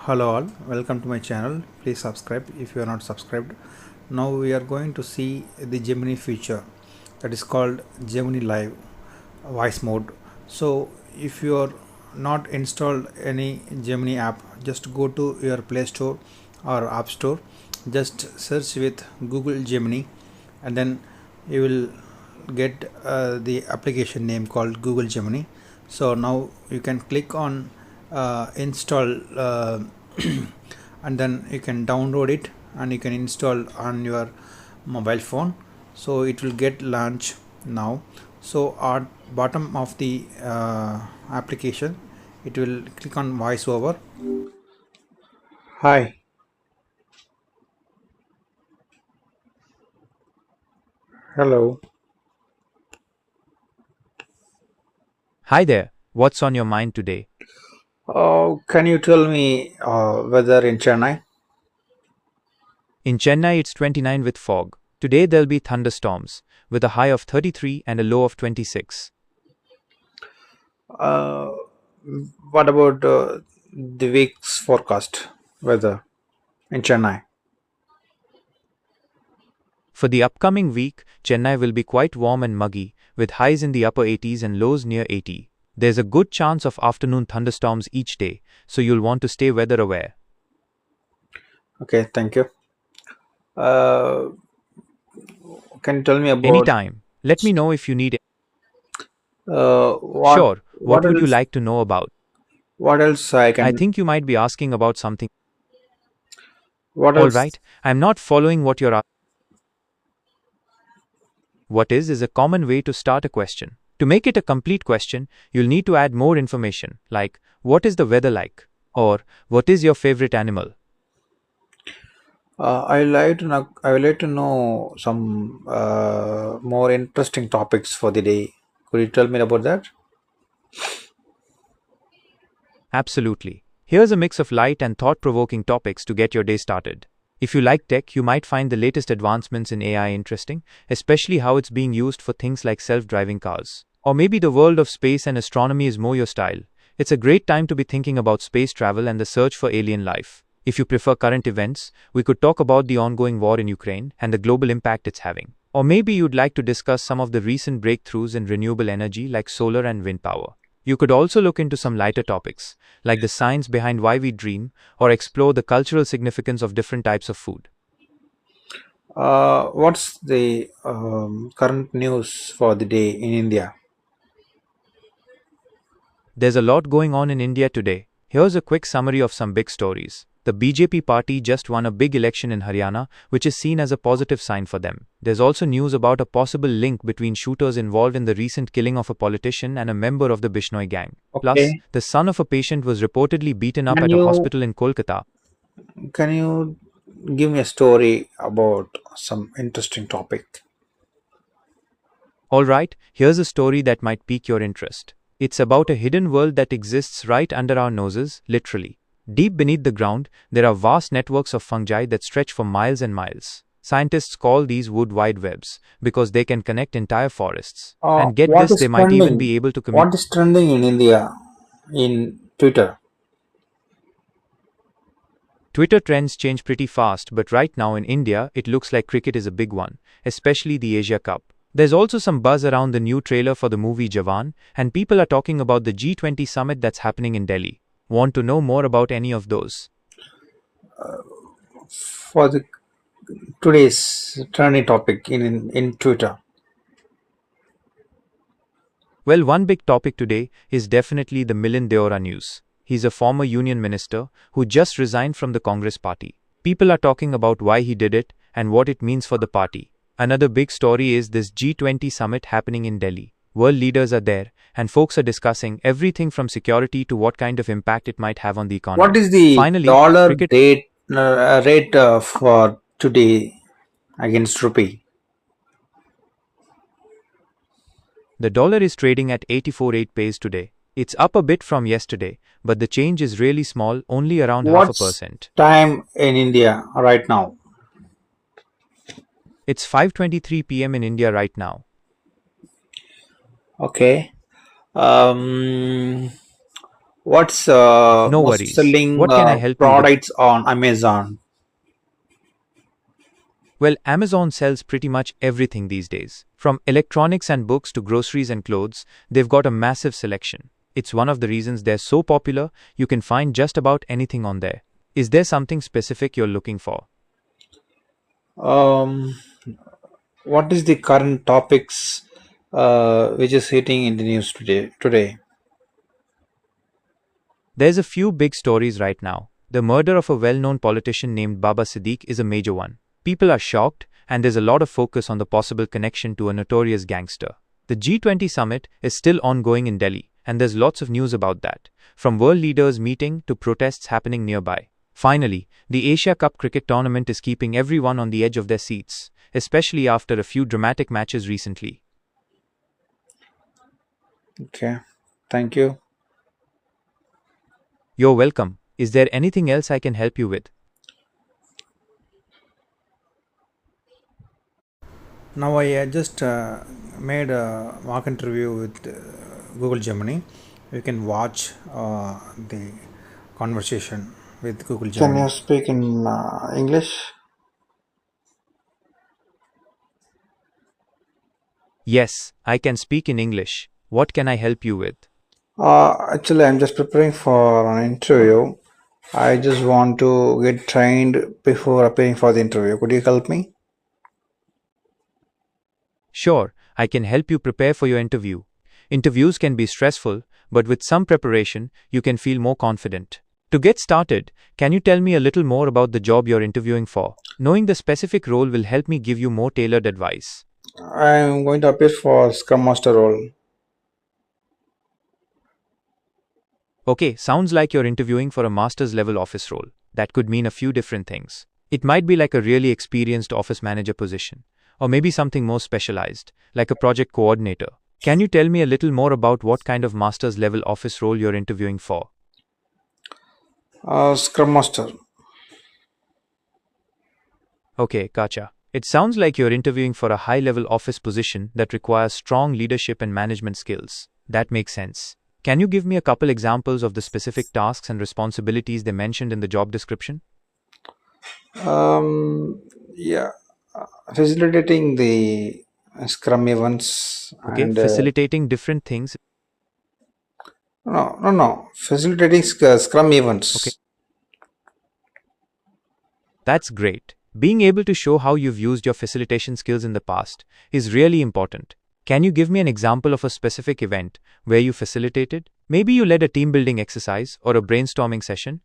Hello all, welcome to my channel. Please subscribe if you are not subscribed. Now we are going to see the Gemini feature that is called Gemini Live voice mode. So if you are not installed any Gemini app, just go to your Play Store or App Store, just search with Google Gemini, and then you will get the application name called Google Gemini. So now you can click on install and then you can download it and you can install on your mobile phone. So it will get launched now. So at bottom of the application, it will click on voiceover. Hi. Hello. Hi there, what's on your mind today? Can you tell me weather in Chennai? In Chennai, it's 29 with fog. Today, there'll be thunderstorms, with a high of 33 and a low of 26. uh, what about the week's forecast weather in Chennai? For the upcoming week, Chennai will be quite warm and muggy, with highs in the upper 80s and lows near 80. There's a good chance of afternoon thunderstorms each day, so you'll want to stay weather aware. Okay, thank you. uh, can you tell me about Anytime, let me know if you need. what Sure, what would you else, like to know about? I I can, think you might be asking about something. what else? Alright, I'm not following what you're asking. What is a common way to start a question. To make it a complete question, you'll need to add more information, like, what is the weather like? Or, what is your favorite animal? I would like to know some more interesting topics for the day. Could you tell me about that? Absolutely. Here's a mix of light and thought provoking topics to get your day started. If you like tech, you might find the latest advancements in AI interesting, especially how it's being used for things like self driving cars. Or maybe the world of space and astronomy is more your style. It's a great time to be thinking about space travel and the search for alien life. If you prefer current events, we could talk about the ongoing war in Ukraine and the global impact it's having. Or maybe you'd like to discuss some of the recent breakthroughs in renewable energy like solar and wind power. You could also look into some lighter topics, like the science behind why we dream, or explore the cultural significance of different types of food. What's the current news for the day in India? There's a lot going on in India today. Here's a quick summary of some big stories. The BJP party just won a big election in Haryana, which is seen as a positive sign for them. There's also news about a possible link between shooters involved in the recent killing of a politician and a member of the Bishnoi gang. Plus, Okay. the son of a patient was reportedly beaten up Can at a you hospital in Kolkata. can you give me a story about some interesting topic? Alright, here's a story that might pique your interest. It's about a hidden world that exists right under our noses, literally. Deep beneath the ground, there are vast networks of fungi that stretch for miles and miles. Scientists call these wood wide webs because they can connect entire forests. And get What this, is they might even trending? be able to communicate. What is trending in India in Twitter? Twitter trends change pretty fast, but right now in India, it looks like cricket is a big one, especially the Asia Cup. There's also some buzz around the new trailer for the movie Jawan, and people are talking about the G20 summit that's happening in Delhi. Want to know more about any of those? For the today's trending topic in Twitter. Well, one big topic today is definitely the Milind Deora news. He's a former union minister who just resigned from the Congress party. People are talking about why he did it and what it means for the party. Another big story is this G20 summit happening in Delhi. World leaders are there, and folks are discussing everything from security to what kind of impact it might have on the What economy. is the Finally, dollar cricket. rate for today against rupee? The dollar is trading at 84.8 paise today. It's up a bit from yesterday, but the change is really small, only around half a What's percent. time in India right now? It's 5:23 p.m. in India right now. Okay. Um, What's No most worries. selling What can I help you with? products on Amazon? Well, Amazon sells pretty much everything these days. From electronics and books to groceries and clothes, they've got a massive selection. It's one of the reasons they're so popular, you can find just about anything on there. Is there something specific you're looking for? Um, what is the current topics which is hitting in the news today? There's a few big stories right now. The murder of a well known politician named Baba Siddiq is a major one. People are shocked, and there's a lot of focus on the possible connection to a notorious gangster. The G20 summit is still ongoing in Delhi, and there's lots of news about that, from world leaders meeting to protests happening nearby. Finally, the Asia Cup cricket tournament is keeping everyone on the edge of their seats, especially after a few dramatic matches recently. Okay, thank you. You're welcome. Is there anything else I can help you with? Now I just made a mock interview with Google Gemini. You can watch the conversation with Google Can Gemini. you speak in English? Yes, I can speak in English. What can I help you with? Actually, I'm just preparing for an interview. I just want to get trained before appearing for the interview. Could you help me? Sure, I can help you prepare for your interview. Interviews can be stressful, but with some preparation, you can feel more confident. To get started, can you tell me a little more about the job you're interviewing for? Knowing the specific role will help me give you more tailored advice. I'm going to appear for Scrum Master role. Okay, sounds like you're interviewing for a master's level office role. That could mean a few different things. It might be like a really experienced office manager position, or maybe something more specialized, like a project coordinator. Can you tell me a little more about what kind of master's level office role you're interviewing for? Scrum Master. Okay, gotcha. It sounds like you're interviewing for a high level office position that requires strong leadership and management skills. That makes sense. Can you give me a couple examples of the specific tasks and responsibilities they mentioned in the job description? Um, yeah, facilitating the Scrum events Okay, and facilitating different things. no, facilitating Scrum Okay, events. that's great. Being able to show how you've used your facilitation skills in the past is really important. Can you give me an example of a specific event where you facilitated? Maybe you led a team building exercise or a brainstorming session?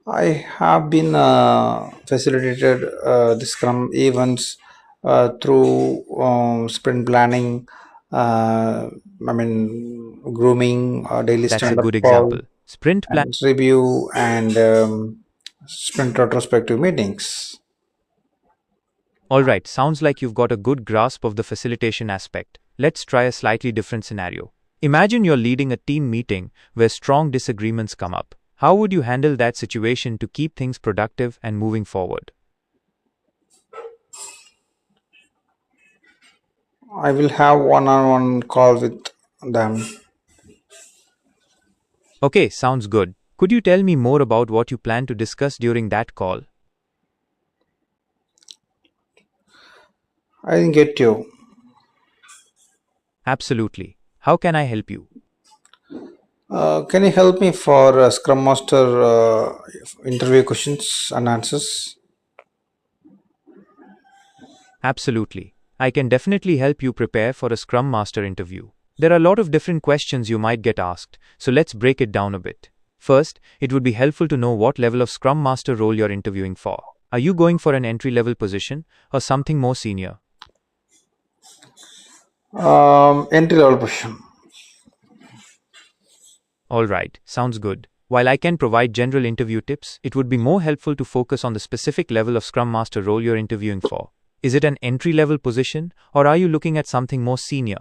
I have been facilitated the Scrum events through sprint planning. I mean, grooming, daily That's a stand-up good example. call, Sprint plan. and review, and sprint retrospective meetings. Alright, sounds like you've got a good grasp of the facilitation aspect. Let's try a slightly different scenario. Imagine you're leading a team meeting where strong disagreements come up. How would you handle that situation to keep things productive and moving forward? I will have one-on-one call with them. Okay, sounds good. Could you tell me more about what you plan to discuss during that call? I didn't get you. Absolutely. How can I help you? Can you help me for Scrum Master interview questions and answers? Absolutely. I can definitely help you prepare for a Scrum Master interview. There are a lot of different questions you might get asked, so let's break it down a bit. First, it would be helpful to know what level of Scrum Master role you're interviewing for. Are you going for an entry level position or something more senior? Entry level position. Alright, sounds good. While I can provide general interview tips, it would be more helpful to focus on the specific level of Scrum Master role you're interviewing for. Is it an entry level position or are you looking at something more senior?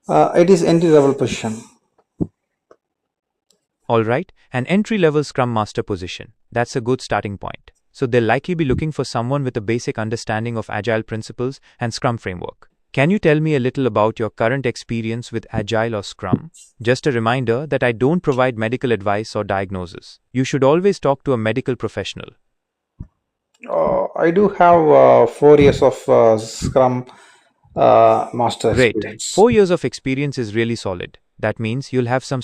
It is entry level position. Alright, an entry level Scrum Master position. That's a good starting point. So they'll likely be looking for someone with a basic understanding of Agile principles and Scrum framework. Can you tell me a little about your current experience with Agile or Scrum? Just a reminder that I don't provide medical advice or diagnosis. You should always talk to a medical professional. I do have 4 years of Scrum Master Great. experience. 4 years of experience is really solid. That means you'll have some.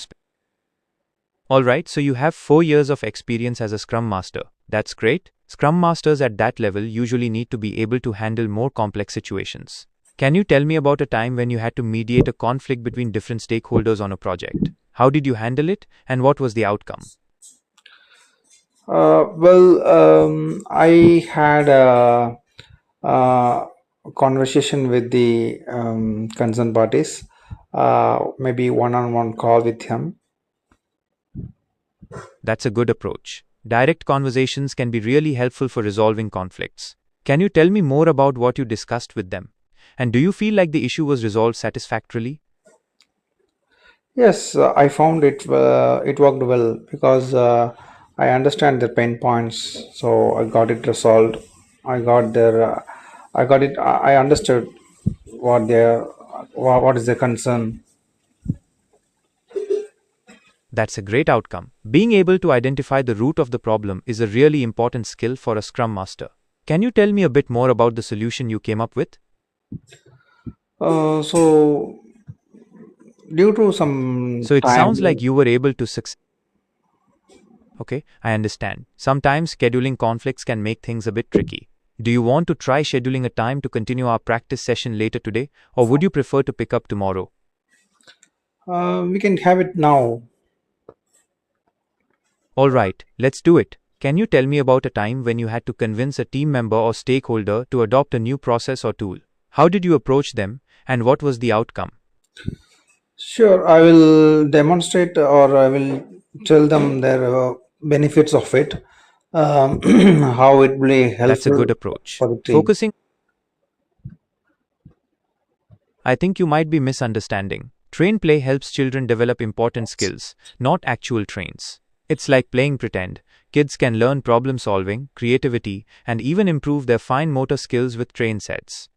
Alright, so you have 4 years of experience as a Scrum Master. That's great. Scrum Masters at that level usually need to be able to handle more complex situations. Can you tell me about a time when you had to mediate a conflict between different stakeholders on a project? How did you handle it, and what was the outcome? I had a conversation with the concerned parties, maybe one-on-one call with him. That's a good approach. Direct conversations can be really helpful for resolving conflicts. Can you tell me more about what you discussed with them? And do you feel like the issue was resolved satisfactorily? Yes, I found it worked well because I understand their pain points, so I got it resolved. I got their, I got it. I understood what their, what is their concern. That's a great outcome. Being able to identify the root of the problem is a really important skill for a Scrum Master. Can you tell me a bit more about the solution you came up with? So due to some So it time, sounds like you were able to succeed. Okay, I understand. Sometimes scheduling conflicts can make things a bit tricky. Do you want to try scheduling a time to continue our practice session later today, or would you prefer to pick up tomorrow? we can have it now. Alright, let's do it. Can you tell me about a time when you had to convince a team member or stakeholder to adopt a new process or tool? How did you approach them, and what was the outcome? Sure, I will demonstrate or I will tell them their benefits of it, how it will be That's a helpful good approach. for the team. Focusing, I think you might be misunderstanding. Train play helps children develop important skills, not actual trains. It's like playing pretend. Kids can learn problem solving, creativity, and even improve their fine motor skills with train sets.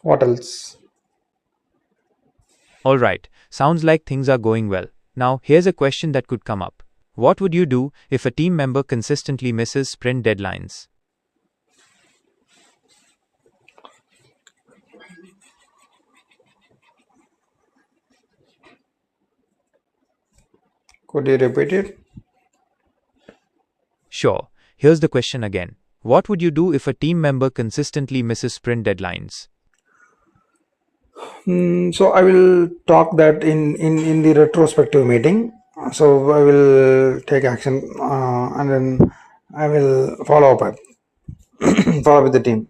What else? Alright, sounds like things are going well. Now, here's a question that could come up. What would you do if a team member consistently misses sprint deadlines? Could you repeat it? Sure, here's the question again. What would you do if a team member consistently misses sprint deadlines? So I will talk that in the retrospective meeting. So I will take action and then I will follow up follow up with the team.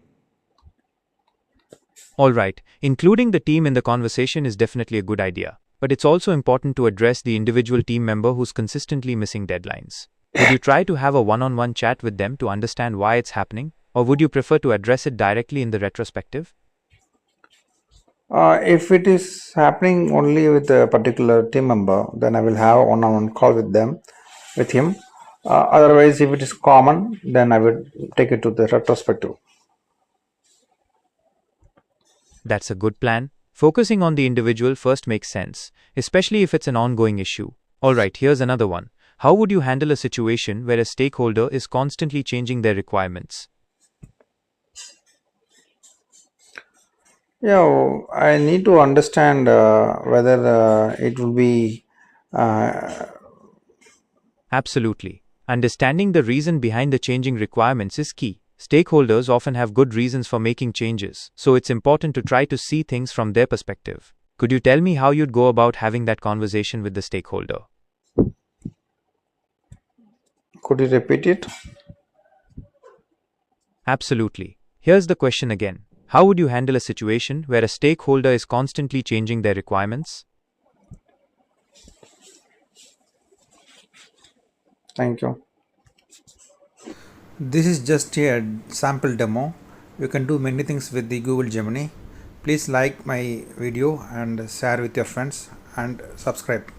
Alright, including the team in the conversation is definitely a good idea. But it's also important to address the individual team member who's consistently missing deadlines. Would you try to have a one-on-one chat with them to understand why it's happening, or would you prefer to address it directly in the retrospective? If it is happening only with a particular team member, then I will have a one-on-one call with him. Otherwise, if it is common, then I will take it to the retrospective. That's a good plan. Focusing on the individual first makes sense, especially if it's an ongoing issue. Alright, here's another one. How would you handle a situation where a stakeholder is constantly changing their requirements? Yeah, I need to understand whether it will be. Uh, Absolutely. Understanding the reason behind the changing requirements is key. Stakeholders often have good reasons for making changes, so it's important to try to see things from their perspective. Could you tell me how you'd go about having that conversation with the stakeholder? could you repeat it? Absolutely. Here's the question again. How would you handle a situation where a stakeholder is constantly changing their requirements? Thank you. This is just a sample demo. You can do many things with the Google Gemini. Please like my video and share with your friends and subscribe.